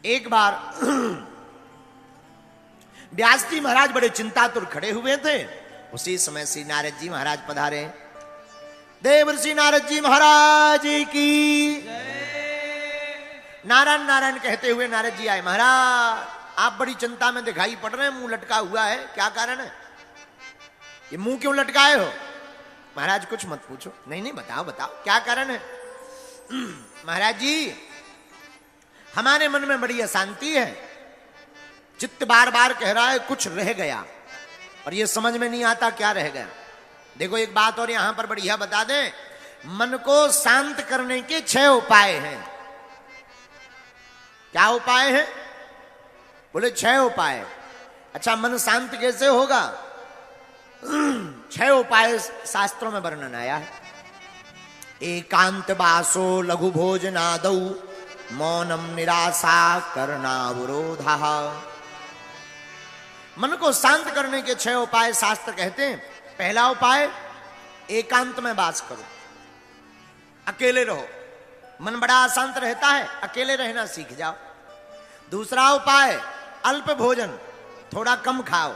एक बार व्यास जी महाराज बड़े चिंतातुर खड़े हुए थे। उसी समय श्री नारद जी महाराज पधारे। देवर्षि नारद जी महाराज की नारायण नारायण कहते हुए नारद जी आए। महाराज आप बड़ी चिंता में दिखाई पड़ रहे हैं, मुंह लटका हुआ है, क्या कारण है? ये मुंह क्यों लटकाए हो? महाराज कुछ मत पूछो। नहीं नहीं बताओ बताओ क्या कारण है? महाराज जी हमारे मन में बड़ी अशांति है, चित्त बार बार कह रहा है कुछ रह गया और ये समझ में नहीं आता क्या रह गया। देखो एक बात और यहां पर बढ़िया बता दें, मन को शांत करने के 6 उपाय हैं। क्या उपाय हैं? बोले 6 उपाय। अच्छा मन शांत कैसे होगा? 6 उपाय शास्त्रों में वर्णन आया है। एकांत वासो लघु भोजनादौ मौनम निराशा करनावरोधा। मन को शांत करने के 6 उपाय शास्त्र कहते हैं। पहला उपाय एकांत में वास करो, अकेले रहो। मन बड़ा अशांत रहता है, अकेले रहना सीख जाओ। दूसरा उपाय अल्प भोजन, थोड़ा कम खाओ।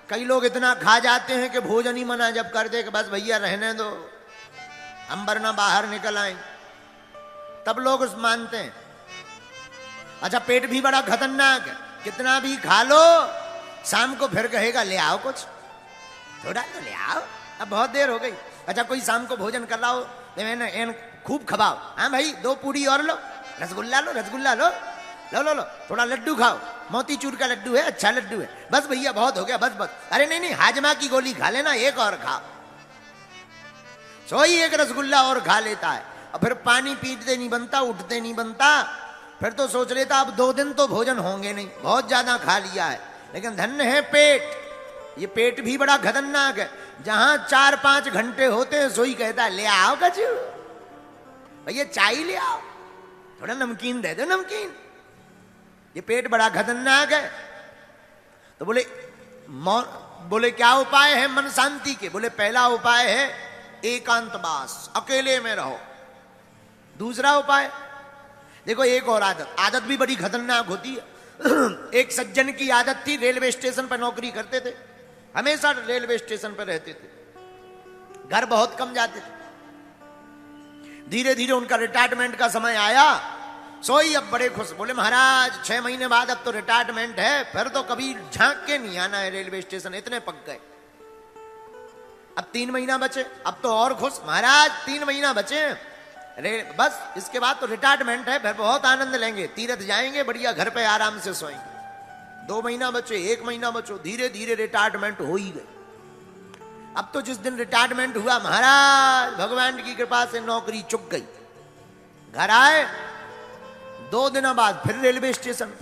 कई लोग इतना खा जाते हैं कि भोजन ही मना जब कर दे कि बस भैया रहने दो, हम वरना बाहर निकल आए, तब लोग उस मानते हैं। अच्छा पेट भी बड़ा खतरनाक है, कितना भी खा लो शाम को फिर कहेगा ले आओ कुछ, थोड़ा तो ले आओ, अब बहुत देर हो गई। अच्छा कोई शाम को भोजन कर रहा हो तो खूब खबाओ, हाँ भाई 2 पूड़ी और लो, रसगुल्ला लो, रसगुल्ला लो, लो लो लो, थोड़ा लड्डू खाओ, मोतीचूर का लड्डू है, अच्छा लड्डू है, बस भैया बहुत हो गया, बस बस। अरे नहीं नहीं हाजमा की गोली खा लेना, एक और खाओ। सोई एक रसगुल्ला और खा लेता है और फिर पानी पीते नहीं बनता, उठते नहीं बनता, फिर तो सोच लेता अब 2 दिन तो भोजन होंगे नहीं, बहुत ज्यादा खा लिया है। लेकिन धन्य है पेट, ये पेट भी बड़ा खतरनाक है। जहां 4-5 घंटे होते हैं सोई कहता है ले आओ कचू, भैया चाय ले आओ, थोड़ा नमकीन दे दो, नमकीन। ये पेट बड़ा खतरनाक है। तो बोले क्या उपाय है मन शांति के? बोले पहला उपाय है एकांतवास, अकेले में रहो। दूसरा उपाय देखो, एक और आदत भी बड़ी खतरनाक होती है। एक सज्जन की आदत थी, रेलवे स्टेशन पर नौकरी करते थे, हमेशा रेलवे स्टेशन पर रहते थे, घर बहुत कम जाते थे। धीरे धीरे उनका रिटायरमेंट का समय आया, सोई अब बड़े खुश। बोले महाराज 6 महीने बाद अब तो रिटायरमेंट है, फिर तो कभी झांक के नहीं आना है रेलवे स्टेशन, इतने पक गए। अब 3 महीना बचे, अब तो और खुश। महाराज 3 महीना बचे, बस इसके बाद तो रिटायरमेंट है, फिर बहुत आनंद लेंगे, तीर्थ जाएंगे, बढ़िया घर पे आराम से सोएंगे। 2 महीना बचे, 1 महीना बचो, धीरे धीरे रिटायरमेंट हो ही गई। अब तो जिस दिन रिटायरमेंट हुआ महाराज भगवान की कृपा से नौकरी चुक गई। घर आए 2 दिनों बाद फिर रेलवे स्टेशन।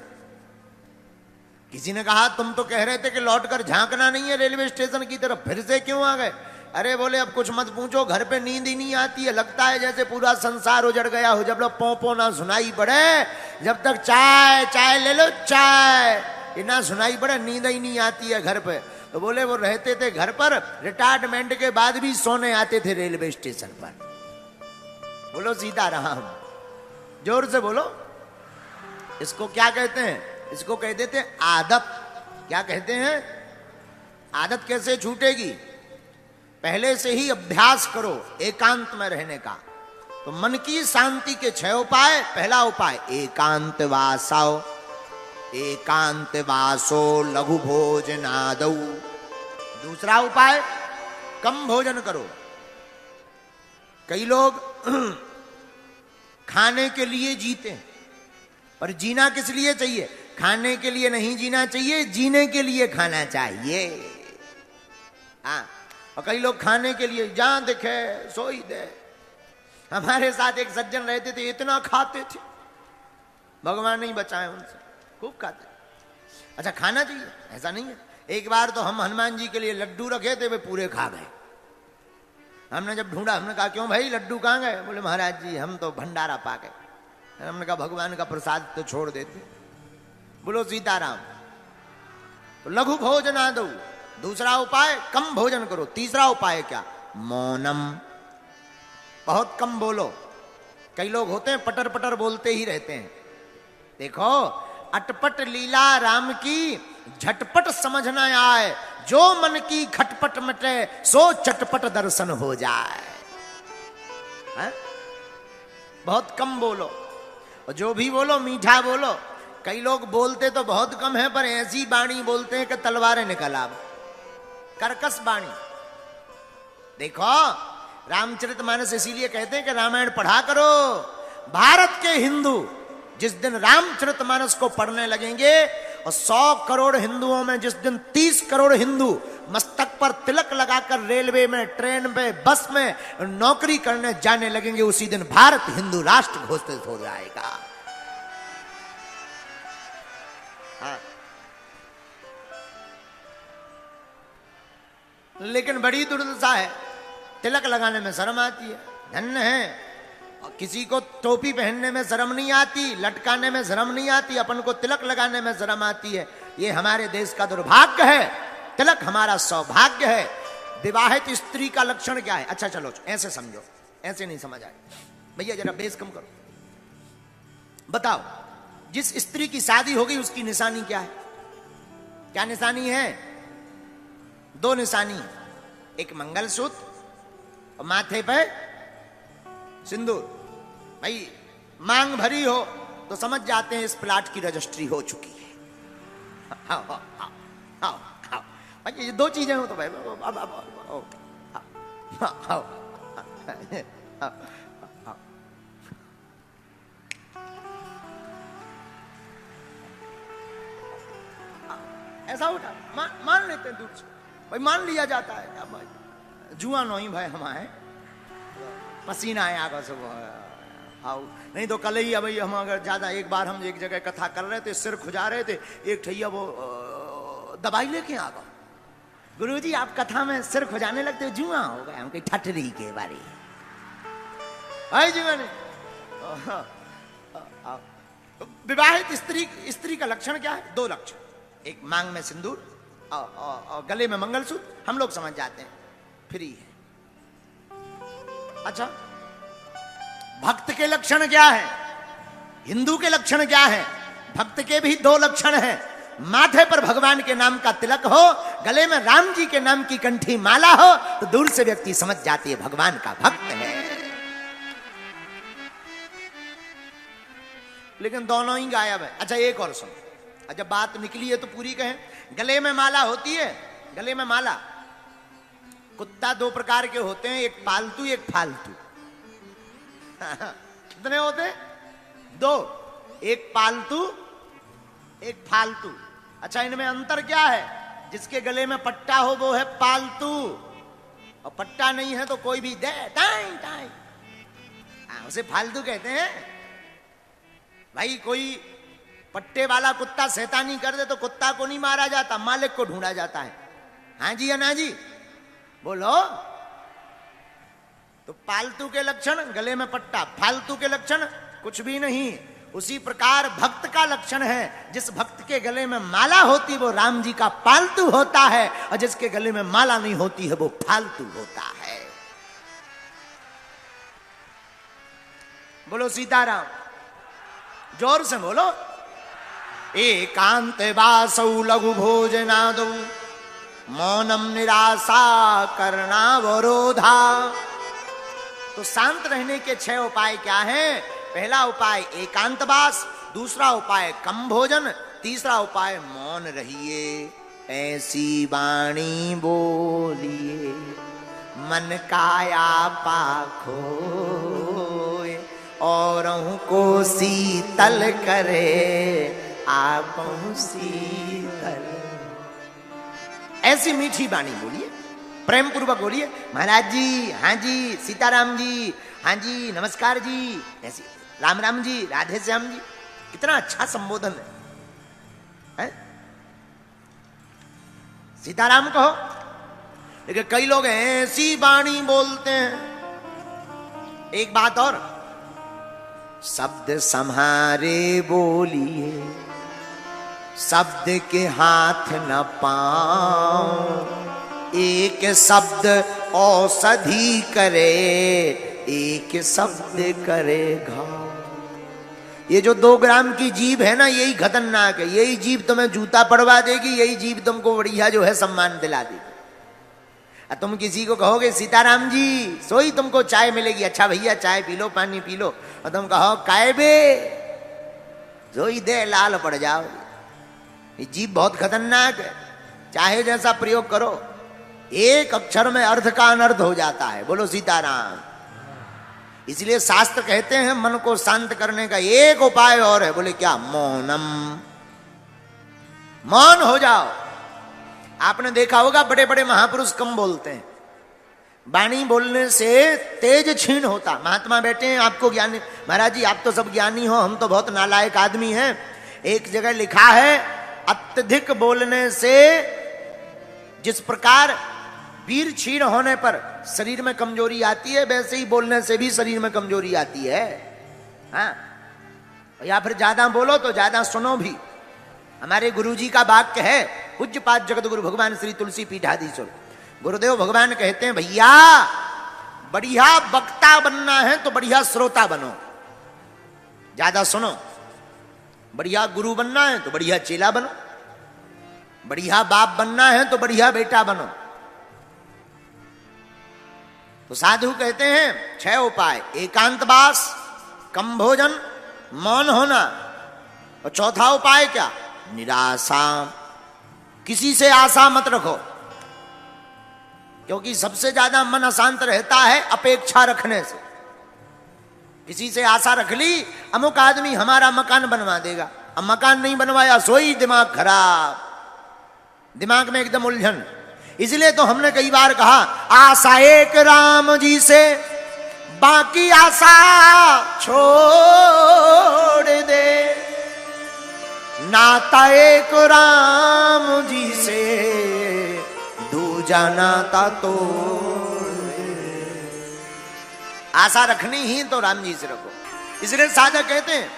किसी ने कहा तुम तो कह रहे थे कि लौटकर झांकना नहीं है रेलवे स्टेशन की तरफ, फिर से क्यों आ गए? अरे बोले अब कुछ मत पूछो, घर पे नींद ही नहीं आती है, लगता है जैसे पूरा संसार उजड़ गया हो। जब लोग पौ ना सुनाई पड़े, जब तक चाय चाय ले लो, चाय ये ना सुनाई पड़े, नींद ही नहीं आती है घर पे। तो बोले वो रहते थे घर पर, रिटायरमेंट के बाद भी सोने आते थे रेलवे स्टेशन पर। बोलो सीताराम, जोर से बोलो। इसको क्या कहते हैं? इसको कह देते हैं आदत। क्या कहते हैं? आदत कैसे छूटेगी? पहले से ही अभ्यास करो एकांत में रहने का। तो मन की शांति के 6 उपाय। पहला उपाय एकांत वासो, एकांत वासो लघु भोजनादौ। दूसरा उपाय कम भोजन करो। कई लोग खाने के लिए जीते हैं, पर जीना किस लिए चाहिए? खाने के लिए नहीं जीना चाहिए, जीने के लिए खाना चाहिए। हाँ, और कई लोग खाने के लिए जहां दिखे सोई दे। हमारे साथ एक सज्जन रहते थे, इतना खाते थे, भगवान नहीं बचाए उनसे, खूब खाते। अच्छा खाना चाहिए ऐसा नहीं है। एक बार तो हम हनुमान जी के लिए लड्डू रखे थे, वे पूरे खा गए। हमने जब ढूंढा, हमने कहा क्यों भाई लड्डू कहां गए? बोले महाराज जी हम तो भंडारा पा गए। हमने कहा भगवान का प्रसाद तो छोड़ देते। बोलो सीताराम। तो लघु भोजनादौ, दूसरा उपाय कम भोजन करो। तीसरा उपाय क्या? मौनम, बहुत कम बोलो। कई लोग होते हैं पटर पटर बोलते ही रहते हैं, देखो अटपट लीला राम की झटपट समझ न आए, जो मन की खटपट मटे सो चटपट दर्शन हो जाए। है? बहुत कम बोलो और जो भी बोलो मीठा बोलो। कई लोग बोलते तो बहुत कम है पर ऐसी बाणी बोलते हैं कि तलवारें निकल आव, कर्कश बाणी। देखो रामचरितमानस इसीलिए कहते हैं कि रामायण पढ़ा करो। भारत के हिंदू जिस दिन रामचरितमानस को पढ़ने लगेंगे और 100 करोड़ हिंदुओं में जिस दिन 30 करोड़ हिंदू मस्तक पर तिलक लगाकर रेलवे में, ट्रेन में, बस में नौकरी करने जाने लगेंगे, उसी दिन भारत हिंदू राष्ट्र घोषित हो जाएगा। हाँ। लेकिन बड़ी दुर्दशा है, तिलक लगाने में शर्म आती है। धन्य है और किसी को टोपी पहनने में शर्म नहीं आती, लटकाने में शर्म नहीं आती, अपन को तिलक लगाने में शर्म आती है। ये हमारे देश का दुर्भाग्य है। तिलक हमारा सौभाग्य है। विवाहित स्त्री का लक्षण क्या है? अच्छा चलो ऐसे समझो, ऐसे नहीं समझ आए भैया, जरा बेस कम करो। बताओ जिस स्त्री की शादी हो गई उसकी निशानी क्या है? क्या निशानी है? 2 निशानी, एक मंगलसूत्र और माथे पे सिंदूर। भाई मांग भरी हो तो समझ जाते हैं इस प्लाट की रजिस्ट्री हो चुकी है। हाँ हाँ हाँ हाँ हाँ भाई, ये 2 चीजें हो तो भाई ऐसा उठा मान लेते हैं दूर से, भाई मान लिया जाता है। क्या भाई जुआ नहीं भाई हमारे पसीना है आगे से आओ, नहीं तो कल ही भाई हम अगर ज्यादा, एक बार हम एक जगह कथा कर रहे थे, सिर खुजा रहे थे, एक ठैया वो दवाई लेके आ गए। गुरुजी आप कथा में सिर खुजाने लगते हो, जुआ हो गया हम कहीं ठटरी के बारे भाई जी। मैंने विवाहित स्त्री का लक्षण क्या है? 2 लक्षण, एक मांग में सिंदूर और गले में मंगलसूत्र, हम लोग समझ जाते हैं फ्री है। अच्छा भक्त के लक्षण क्या है? हिंदू के लक्षण क्या है? भक्त के भी 2 लक्षण हैं। माथे पर भगवान के नाम का तिलक हो, गले में राम जी के नाम की कंठी माला हो, तो दूर से व्यक्ति समझ जाती है भगवान का भक्त है। लेकिन दोनों ही गायब है। अच्छा एक और सुन, जब बात निकली है तो पूरी कहें। गले में माला होती है, गले में माला। कुत्ता 2 प्रकार के होते हैं, एक पालतू एक फालतू। कितने होते हैं? 2, एक पालतू एक फालतू। अच्छा इनमें अंतर क्या है? जिसके गले में पट्टा हो वो है पालतू, और पट्टा नहीं है तो कोई भी दे टाइम टाइम, उसे फालतू कहते हैं। भाई कोई पट्टे वाला कुत्ता शैतानी कर दे तो कुत्ता को नहीं मारा जाता, मालिक को ढूंढा जाता है। हाँ जी या ना जी बोलो। तो पालतू के लक्षण गले में पट्टा, फालतू के लक्षण कुछ भी नहीं। उसी प्रकार भक्त का लक्षण है, जिस भक्त के गले में माला होती वो राम जी का पालतू होता है, और जिसके गले में माला नहीं होती है वो फालतू होता है। बोलो सीताराम, जोर से बोलो। एकांत वासौ लघु भोजनादौ मौनम निराशा करणावरोधा। तो शांत रहने के 6 उपाय क्या हैं? पहला उपाय एकांतवास, दूसरा उपाय कम भोजन, तीसरा उपाय मौन रहिए, ऐसी वाणी बोलिए मन काया पाखो औरों को शीतल करे आप शीतल। ऐसी मीठी वाणी बोलिए, प्रेम पूर्वक बोलिए। महाराज जी, हाँ जी, सीताराम जी, हाँ जी, नमस्कार जी, ऐसी राम राम जी, राधे श्याम जी। कितना अच्छा संबोधन है? सीताराम कहो। लेकिन कई लोग ऐसी वाणी बोलते हैं। एक बात और, शब्द संहारे बोलिए, शब्द के हाथ न पाओ, एक शब्द औषधि करे, एक शब्द करे घाव। ये जो 2 ग्राम की जीभ है ना, यही खतरनाक है। यही जीभ तुम्हें जूता पड़वा देगी, यही जीभ तुमको बढ़िया जो है सम्मान दिला देगी। तुम किसी को कहोगे सीताराम जी, सोई तुमको चाय मिलेगी, अच्छा भैया चाय पी लो, पानी पी लो, और तुम कहो काय बे, सोई दे, लाल पड़ जाओ। ये जीभ बहुत खतरनाक है, चाहे जैसा प्रयोग करो, एक अक्षर में अर्थ का अनर्थ हो जाता है। बोलो सीताराम। इसलिए शास्त्र कहते हैं मन को शांत करने का एक उपाय और है। बोले क्या? मौनम। मौन हो जाओ। आपने देखा होगा बड़े बड़े महापुरुष कम बोलते हैं, वाणी बोलने से तेज क्षीण होता। महात्मा बैठे हैं, आपको ज्ञानी, महाराज जी आप तो सब ज्ञानी हो, हम तो बहुत नालायक आदमी हैं। एक जगह लिखा है अत्यधिक बोलने से जिस प्रकार वीर क्षीण होने पर शरीर में कमजोरी आती है, वैसे ही बोलने से भी शरीर में कमजोरी आती है। हाँ, या फिर ज्यादा बोलो तो ज्यादा सुनो भी। हमारे गुरुजी का वाक्य है, पूज्यपाद जगत गुरु भगवान श्री तुलसी पीठाधीश्वर गुरुदेव भगवान कहते हैं, भैया बढ़िया वक्ता बनना है तो बढ़िया श्रोता बनो, ज्यादा सुनो। बढ़िया गुरु बनना है तो बढ़िया चेला बनो, बढ़िया बाप बनना है तो बढ़िया बेटा बनो। तो साधु कहते हैं 6 उपाय: एकांतवास, कम भोजन, मौन होना, और चौथा उपाय क्या? निराशा। किसी से आशा मत रखो, क्योंकि सबसे ज्यादा मन अशांत रहता है अपेक्षा रखने से। किसी से आशा रख ली, अमुक आदमी हमारा मकान बनवा देगा, अब मकान नहीं बनवाया, सोई दिमाग खराब, दिमाग में एकदम उलझन। इसलिए तो हमने कई बार कहा, आशा एक राम जी से, बाकी आशा छोड़ दे, नाता एक राम जी से, दूजा नाता तो। आशा रखनी ही तो राम जी से रखो। इसलिए साधक कहते हैं,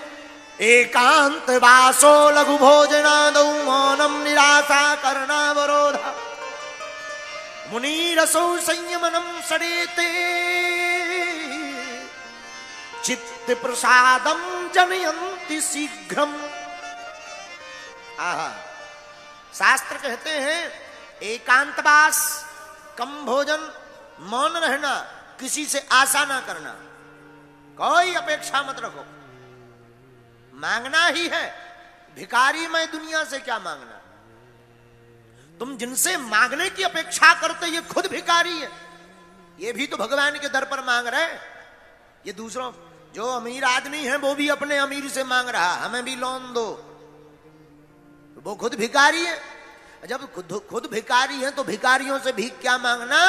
एकांत वासो लघु भोजनादौ, मौनम निराशा करणावरोधा, मुनिरसौ संयमनम सरेते, चित्त प्रसादम जनयन्ति शीघ्रम। आहा, शास्त्र कहते हैं एकांतवास, कम भोजन, मौन रहना, किसी से आशा ना करना, कोई अपेक्षा मत रखो। मांगना ही है, भिखारी मैं दुनिया से क्या मांगना। तुम जिनसे मांगने की अपेक्षा करते ये खुद भिखारी है, ये भी तो भगवान के दर पर मांग रहे। ये दूसरों, जो अमीर आदमी है वो भी अपने अमीर से मांग रहा, हमें भी लोन दो, वो खुद भिखारी है। जब खुद भिखारी है तो भिखारियों से भीख क्या मांगना?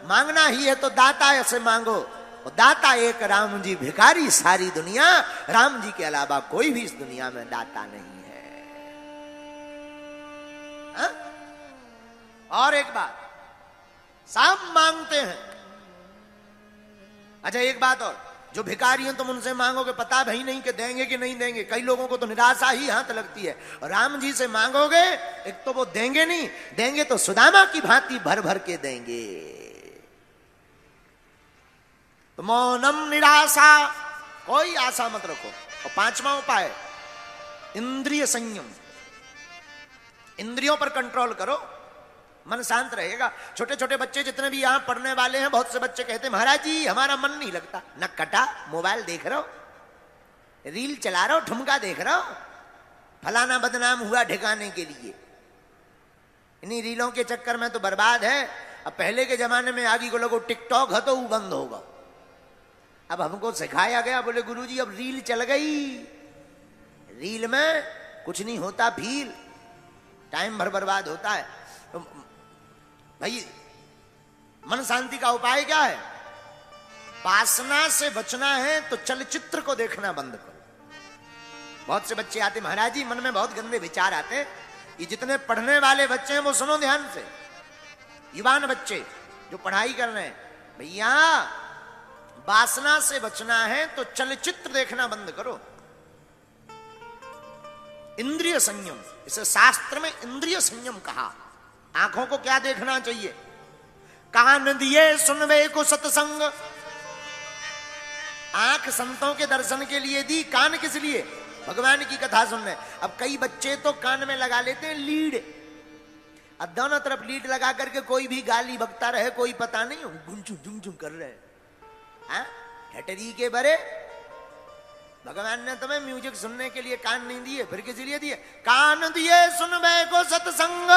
मांगना ही है तो दाता से मांगो, और दाता एक राम जी, भिखारी सारी दुनिया। राम जी के अलावा कोई भी इस दुनिया में दाता नहीं है। हा? और एक बात, सब मांगते हैं। अच्छा एक बात और, जो भिखारी हैं तुम उनसे मांगोगे, पता भी नहीं कि देंगे कि नहीं देंगे। कई लोगों को तो निराशा ही हाथ लगती है। और राम जी से मांगोगे, एक तो वो देंगे नहीं, देंगे तो सुदामा की भांति भर भर के देंगे। तो मौनम निराशा, कोई आशा मत रखो। और 5वां उपाय, इंद्रिय संयम। इंद्रियों पर कंट्रोल करो, मन शांत रहेगा। छोटे छोटे बच्चे जितने भी यहां पढ़ने वाले हैं, बहुत से बच्चे कहते हैं, महाराज जी हमारा मन नहीं लगता। न कटा, मोबाइल देख रहे हो, रील चला रहे हो, ठुमका देख रहे हो, फलाना बदनाम हुआ ठिकाने के लिए। इन्हीं रीलों के चक्कर में तो बर्बाद है। अब पहले के जमाने में आगे को लोगों टिकटॉक है तो वो बंद होगा। अब हमको सिखाया गया, बोले गुरुजी अब रील चल गई, रील में कुछ नहीं होता, फील टाइम भर बर्बाद होता है। तो भाई मन शांति का उपाय क्या है? वासना से बचना है तो चलचित्र को देखना बंद करो। बहुत से बच्चे आते, महाराज जी मन में बहुत गंदे विचार आते। ये जितने पढ़ने वाले बच्चे हैं वो सुनो ध्यान से, युवान बच्चे जो पढ़ाई कर रहे हैं, भैया वासना से बचना है तो चलचित्र देखना बंद करो। इंद्रिय संयम, इसे शास्त्र में इंद्रिय संयम कहा। आंखों को क्या देखना चाहिए? कान दिए सुनवे को सत्संग, आंख संतों के दर्शन के लिए दी, कान किस लिए? भगवान की कथा सुनने। अब कई बच्चे तो कान में लगा लेते हैं लीड, अब दोनों तरफ लीड लगा करके कोई भी गाली बकता रहे, कोई पता नहीं, गुंचू कर रहे हटरी के बरे। भगवान ने तुम्हें म्यूजिक सुनने के लिए कान नहीं दिए, फिर किस लिए दिए? कान दिए सुनबे को सत्संग,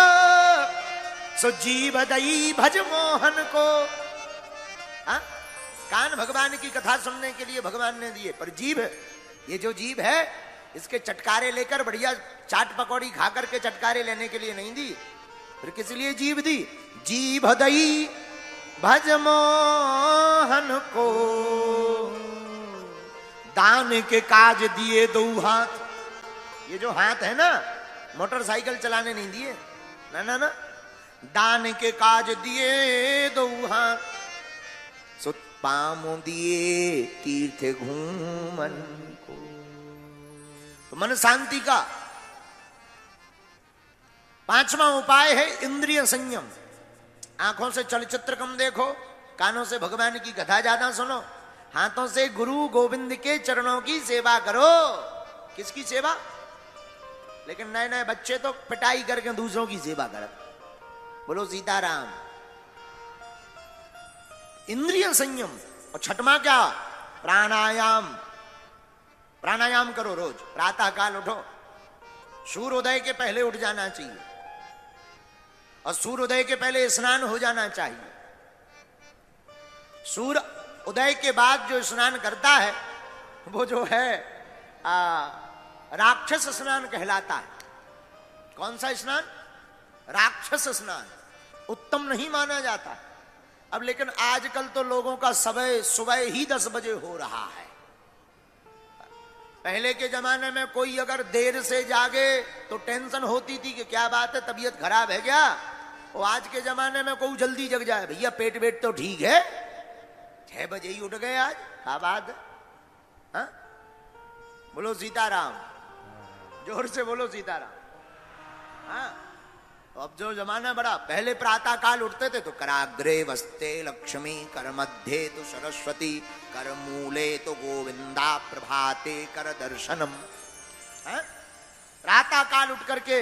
सो जीव दई भज मोहन को। कान भगवान की कथा सुनने के लिए भगवान ने दिए, पर जीभ, ये जो जीभ है इसके चटकारे लेकर बढ़िया चाट पकौड़ी खा करके चटकारे लेने के लिए नहीं दी, फिर किस लिए जीभ दी? जीभ दई भज मोहन को, दान के काज दिए दो हाथ। ये जो हाथ है ना, मोटरसाइकिल चलाने नहीं दिए, ना ना ना, दान के काज दिए दो हाथ, सो पामो दिए तीर्थ घूमन को। तो मन शांति का पांचवा उपाय है इंद्रिय संयम। आंखों से चलचित्र कम देखो, कानों से भगवान की कथा ज्यादा सुनो, हाथों से गुरु गोविंद के चरणों की सेवा करो। किसकी सेवा? लेकिन नए नए बच्चे तो पिटाई करके दूसरों की सेवा कर। बोलो सीताराम। इंद्रिय संयम। और छठवां क्या? प्राणायाम। प्राणायाम करो रोज, प्रातः काल उठो, सूर्योदय के पहले उठ जाना चाहिए, और सूर्योदय के पहले स्नान हो जाना चाहिए। सूर्य उदय के बाद जो स्नान करता है वो जो है राक्षस स्नान कहलाता है। कौन सा स्नान? राक्षस स्नान, उत्तम नहीं माना जाता। अब लेकिन आजकल तो लोगों का सुबह ही 10 बजे हो रहा है। पहले के जमाने में कोई अगर देर से जागे तो टेंशन होती थी कि क्या बात है, तबीयत खराब है क्या। और आज के जमाने में कोई जल्दी जग जाए, भैया पेट वेट तो ठीक है, 6 बजे ही उठ गए आज, क्या बात है? हाँ? बोलो सीताराम, जोर से बोलो सीताराम। हाँ, अब जो जमाना बड़ा, पहले प्रातः काल उठते थे तो कराग्रे वस्ते लक्ष्मी, कर मध्य तो सरस्वती, कर मूले तो गोविंदा, प्रभाते कर दर्शनम। प्रातः काल उठ करके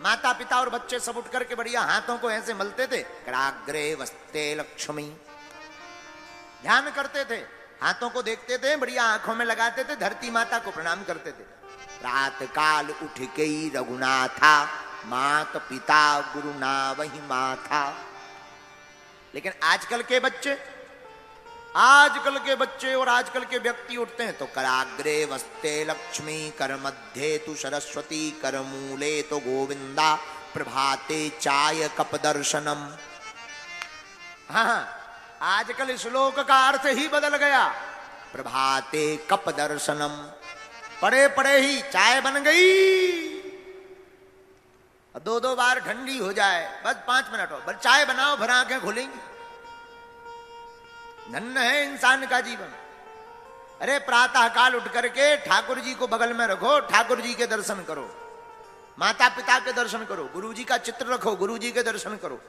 माता पिता और बच्चे सब उठ करके बढ़िया हाथों को ऐसे मलते थे, कराग्रे वस्ते लक्ष्मी, ध्यान करते थे, हाथों को देखते थे, बढ़िया आंखों में लगाते थे, धरती माता को प्रणाम करते थे। प्रात काल उठ गई रघुनाथा, मात पिता गुरु ना वही माथा। लेकिन आजकल के बच्चे और आजकल के व्यक्ति उठते हैं तो कराग्रे वस्ते लक्ष्मी, कर मध्य तु सरस्वती, कर मूले तो गोविंदा, प्रभाते चाय कप दर्शनम। हाँ, आजकल श्लोक का अर्थ ही बदल गया। प्रभाते कप दर्शनम, पड़े पड़े ही चाय बन गई, 2-2 बार ठंडी हो जाए, बस 5 मिनट हो, बस चाय बनाओ, भर आंखें खुलेंगी। धन्य है इंसान का जीवन। अरे प्रातः काल उठ करके ठाकुर जी को बगल में रखो, ठाकुर जी के दर्शन करो, माता पिता के दर्शन करो, गुरु जी का चित्र रखो, गुरु जी के दर्शन करो,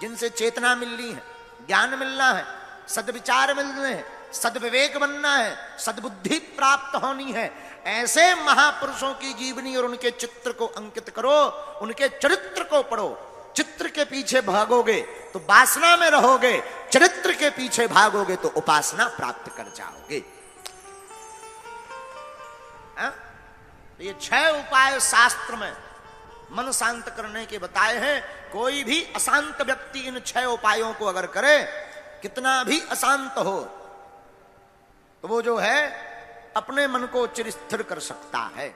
जिनसे चेतना मिलनी है, ज्ञान मिलना है, सद्विचार मिलने हैं, सद्विवेक बनना है, सद्बुद्धि प्राप्त होनी है। ऐसे महापुरुषों की जीवनी और उनके चित्र को अंकित करो, उनके चरित्र को पढ़ो। चित्र के पीछे भागोगे तो वासना में रहोगे, चरित्र के पीछे भागोगे तो उपासना प्राप्त कर जाओगे। ये 6 उपाय शास्त्र में मन शांत करने के बताए हैं। कोई भी अशांत व्यक्ति इन 6 उपायों को अगर करे, कितना भी अशांत हो, तो वो जो है अपने मन को चिर स्थिर कर सकता है।